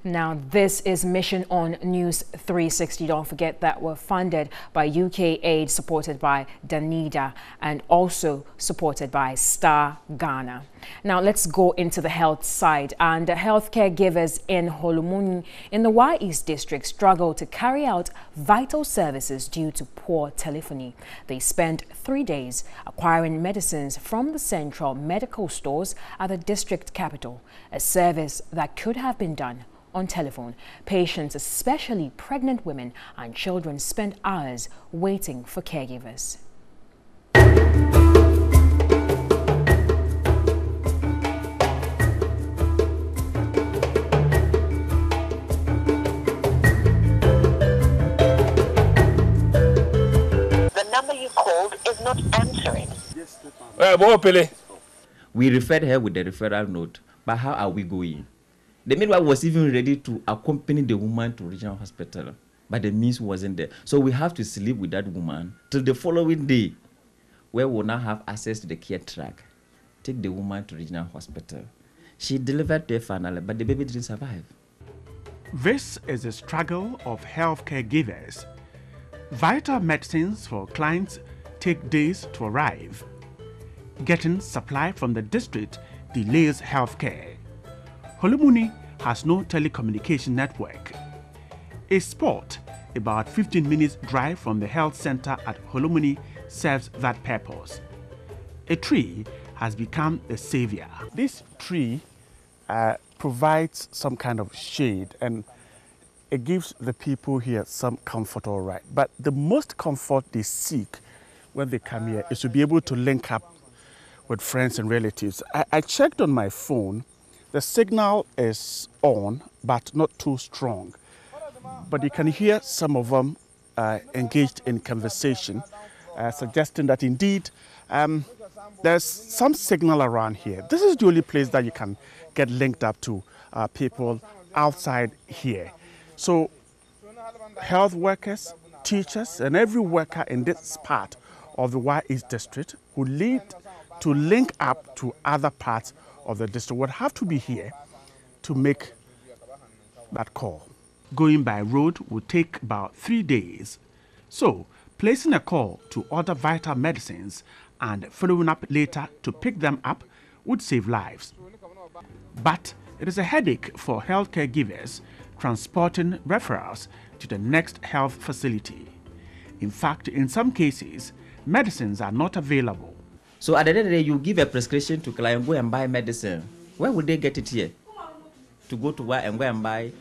Now, this is Mission on News 360. Don't forget that we're funded by UK Aid, supported by Danida, and also supported by Star Ghana. Now, let's go into the health side. And healthcare givers in Holomuni in the Y East district struggle to carry out vital services due to poor telephony. They spent 3 days acquiring medicines from the central medical stores at the district capital, a service that could have been done on telephone. Patients, especially pregnant women and children, spend hours waiting for caregivers. The number you called is not answering. We referred her with the referral note, but how are we going? The midwife was even ready to accompany the woman to regional hospital, but the means wasn't there. So we have to sleep with that woman till the following day, where we'll now have access to the care track. Take the woman to regional hospital. She delivered there finally, but the baby didn't survive. This is the struggle of healthcare givers. Vital medicines for clients take days to arrive. Getting supply from the district delays healthcare. Holomuni has no telecommunication network. A spot about 15 minutes drive from the health center at Holomuni serves that purpose. A tree has become a savior. This tree provides some kind of shade, and it gives the people here some comfort, all right. But the most comfort they seek when they come here is to be able to link up with friends and relatives. I checked on my phone. The signal is on, but not too strong. But you can hear some of them engaged in conversation, suggesting that indeed there's some signal around here. This is the only place that you can get linked up to people outside here. So health workers, teachers, and every worker in this part of the Y East district who need to link up to other parts of the district would have to be here to make that call. Going by road would take about 3 days. So, placing a call to order vital medicines and following up later to pick them up would save lives. But it is a headache for healthcare givers transporting referrals to the next health facility. In fact, in some cases, medicines are not available. So at the end of the day, you give a prescription to client, go and buy medicine. Where would they get it here? To go to where and go and buy?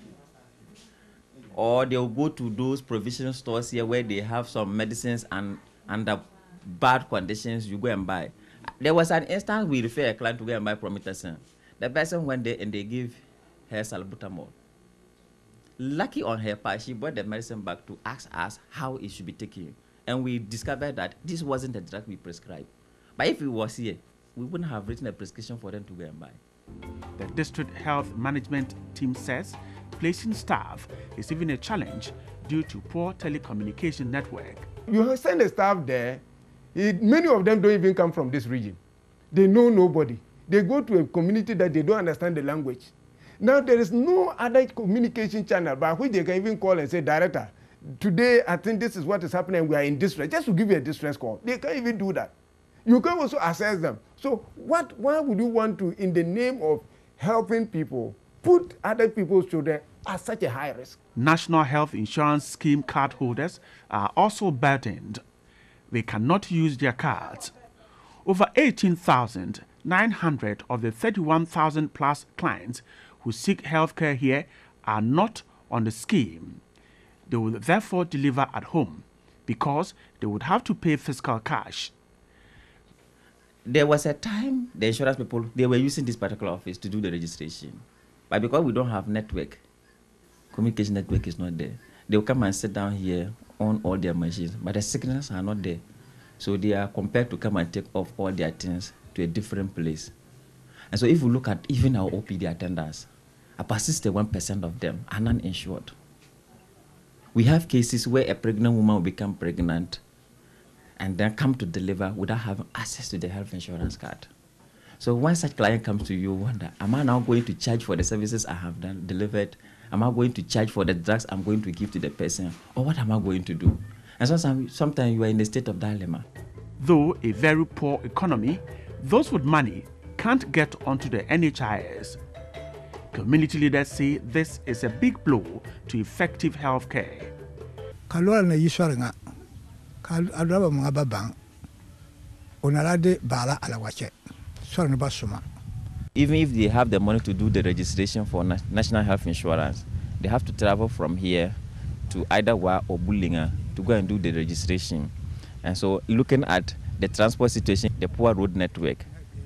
Or they'll go to those provision stores here where they have some medicines and under bad conditions, you go and buy. There was an instance we refer a client to go and buy promethazine. The person went there and they gave her salbutamol. Lucky on her part, she brought the medicine back to ask us how it should be taken. And we discovered that this wasn't the drug we prescribed. But if it was here, we wouldn't have written a prescription for them to go and buy. The district health management team says placing staff is even a challenge due to poor telecommunication network. You send a staff there, many of them don't even come from this region. They know nobody. They go to a community that they don't understand the language. Now there is no other communication channel by which they can even call and say, Director, today I think this is what is happening, we are in distress, just to give you a distress call. They can't even do that. You can also assess them. So why would you want to, in the name of helping people, put other people's children at such a high risk? National Health Insurance Scheme card holders are also burdened. They cannot use their cards. Over 18,900 of the 31,000 plus clients who seek healthcare here are not on the scheme. They will therefore deliver at home because they would have to pay physical cash. There was a time the insurance people, they were using this particular office to do the registration. But because we don't have network, communication network is not there. They'll come and sit down here on all their machines, but the signals are not there. So they are compelled to come and take off all their things to a different place. And so if you look at even our OPD attendants, about 61% of them are non-insured. We have cases where a pregnant woman will become pregnant and then come to deliver without having access to the health insurance card. So when such client comes to you, wonder, am I now going to charge for the services I have done, delivered, Am I going to charge for the drugs I'm going to give to the person? Or what am I going to do? And sometimes you are in a state of dilemma. Though a very poor economy, those with money can't get onto the NHIS. Community leaders say this is a big blow to effective health care. Even if they have the money to do the registration for national health insurance, they have to travel from here to either Wa or Bullinga to go and do the registration. And so looking at the transport situation, the poor road network,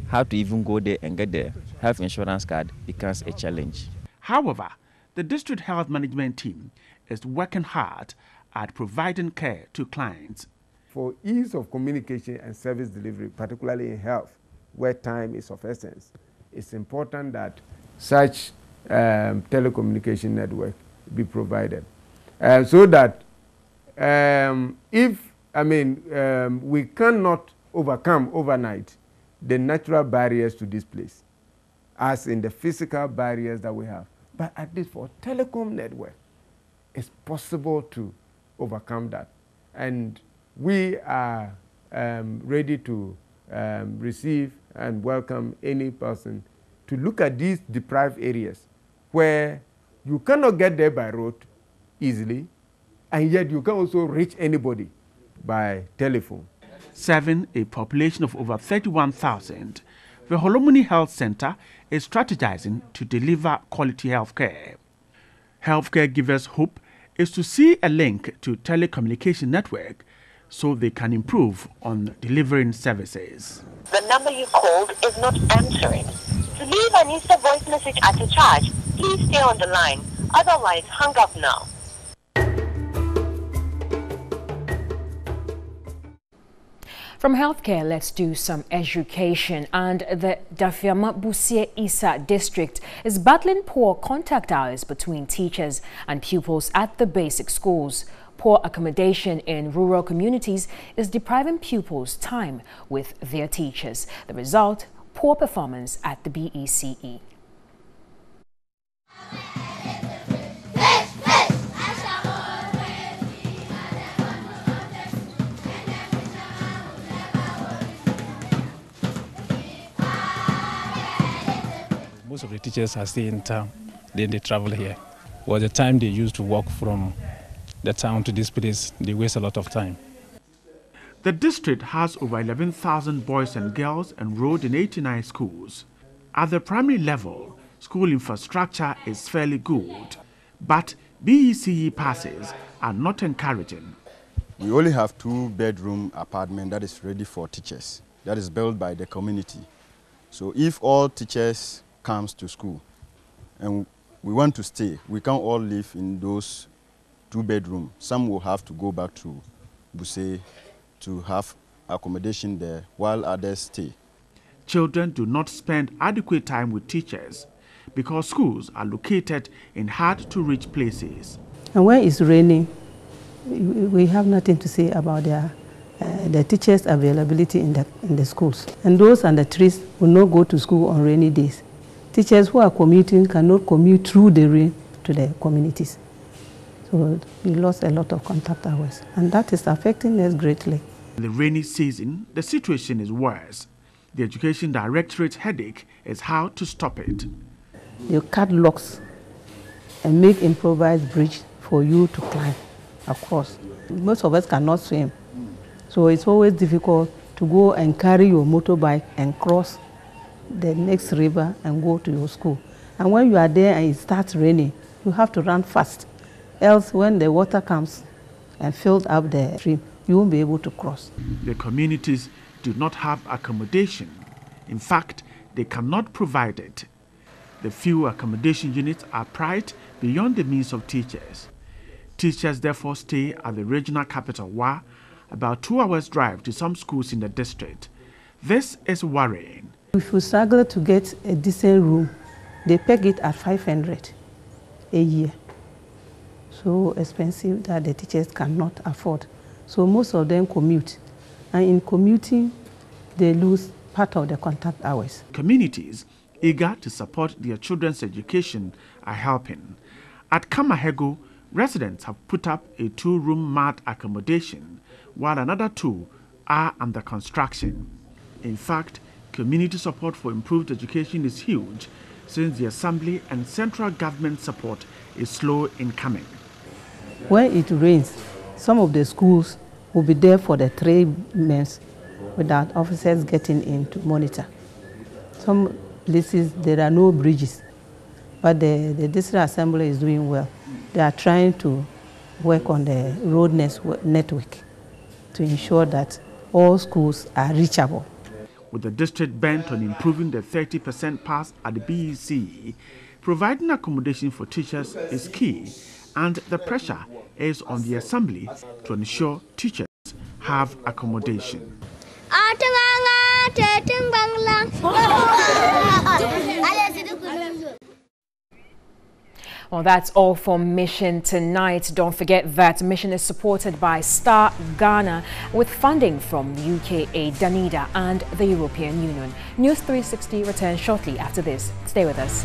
how to even go there and get the health insurance card becomes a challenge. However, the district health management team is working hard at providing care to clients. For ease of communication and service delivery, particularly in health, where time is of essence, it's important that such telecommunication network be provided. So that we cannot overcome overnight the natural barriers to this place, as in the physical barriers that we have. But at least for telecom network, it's possible to overcome that. And we are ready to receive and welcome any person to look at these deprived areas where you cannot get there by road easily, and yet you can also reach anybody by telephone. Serving a population of over 31,000, the Holomuni Health Center is strategizing to deliver quality health care. Healthcare givers' hope is to see a link to telecommunication network so they can improve on delivering services. The number you called is not answering. To leave an Insta voice message at a charge, please stay on the line. Otherwise, hang up now. From healthcare, let's do some education. And the Dafiama Busie Isa district is battling poor contact hours between teachers and pupils at the basic schools. Poor accommodation in rural communities is depriving pupils time with their teachers. The result, poor performance at the BECE. Most of the teachers are staying in town, then they travel here. Well, the time they used to walk from the town to this place, they waste a lot of time. The district has over 11,000 boys and girls enrolled in 89 schools. At the primary level, school infrastructure is fairly good, but BECE passes are not encouraging. We only have 2-bedroom apartment that is ready for teachers, that is built by the community. So if all teachers comes to school and we want to stay, we can't all live in those 2-bedroom. Some will have to go back to Busie to have accommodation there while others stay. Children do not spend adequate time with teachers because schools are located in hard-to-reach places. And when it's raining, we have nothing to say about the teachers' availability in the schools. And those under trees will not go to school on rainy days. Teachers who are commuting cannot commute through the rain to the communities. So we lost a lot of contact hours, and that is affecting us greatly. In the rainy season, the situation is worse. The Education Directorate's headache is how to stop it. You cut locks and make improvised bridge for you to climb across. Most of us cannot swim, so it's always difficult to go and carry your motorbike and cross the next river and go to your school. And when you are there and it starts raining, you have to run fast. Else, when the water comes and fills up the stream, you won't be able to cross. The communities do not have accommodation. In fact, they cannot provide it. The few accommodation units are priced beyond the means of teachers. Teachers therefore stay at the regional capital, Wa, about 2 hours' drive to some schools in the district. This is worrying. If you struggle to get a decent room, they peg it at 500 a year. So expensive that the teachers cannot afford. So most of them commute. And in commuting, they lose part of the contact hours. Communities eager to support their children's education are helping. At Kamahego, residents have put up a 2-room mat accommodation, while another 2 are under construction. In fact, community support for improved education is huge, since the Assembly and central government support is slow in coming. When it rains, some of the schools will be there for the 3 months without officers getting in to monitor. Some places there are no bridges, but the district assembly is doing well. They are trying to work on the road network to ensure that all schools are reachable. With the district bent on improving the 30% pass at the BEC, providing accommodation for teachers is key, and the pressure is on the Assembly to ensure teachers have accommodation. Well, that's all for Mission tonight. Don't forget that Mission is supported by Star Ghana with funding from UKAID, Danida and the European Union. News 360 returns shortly after this. Stay with us.